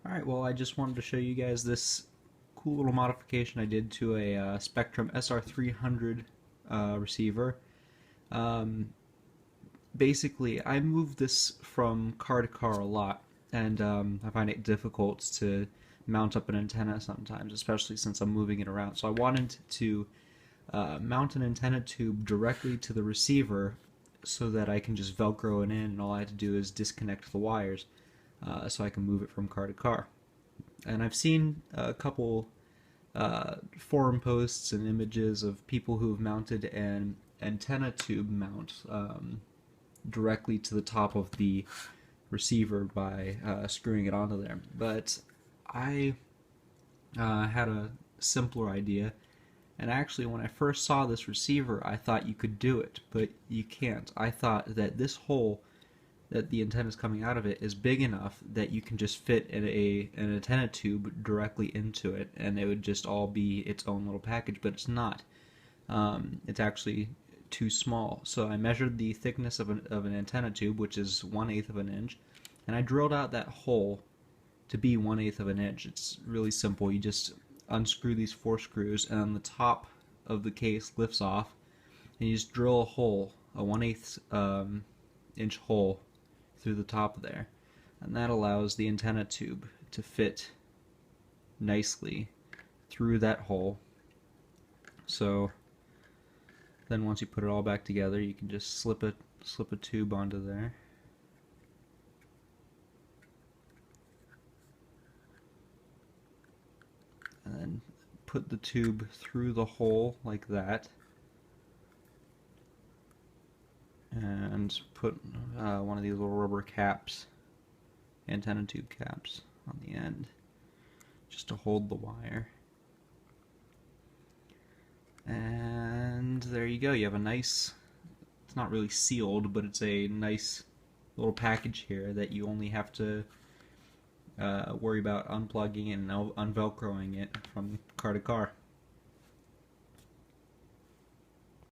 Alright, well I just wanted to show you guys this cool little modification I did to a Spektrum SR300 receiver. Um, Basically, I move this from car to car a lot, and I find it difficult to mount up an antenna sometimes, especially since I'm moving it around. So I wanted to mount an antenna tube directly to the receiver so that I can just Velcro it in, and all I have to do is disconnect the wires so I can move it from car to car. And I've seen a couple forum posts and images of people who have mounted an antenna tube mount directly to the top of the receiver by screwing it onto there. But I had a simpler idea, and actually when I first saw this receiver I thought you could do it, but you can't. I thought that this hole that the antenna is coming out of it is big enough that you can just fit an antenna tube directly into it, and it would just all be its own little package, but it's not. It's actually too small. So I measured the thickness of an antenna tube, which is 1/8 of an inch, and I drilled out that hole to be 1/8 of an inch. It's really simple. You just unscrew these 4 screws, and then the top of the case lifts off, and you just drill a hole, a 1/8 inch hole through the top there, and that allows the antenna tube to fit nicely through that hole. So then once you put it all back together, you can just slip a tube onto there. And then put the tube through the hole like that, and put one of these little rubber caps, antenna tube caps, on the end just to hold the wire. And there you go. You have a nice, it's not really sealed, but it's a nice little package here that you only have to worry about unplugging and unvelcroing it from car to car.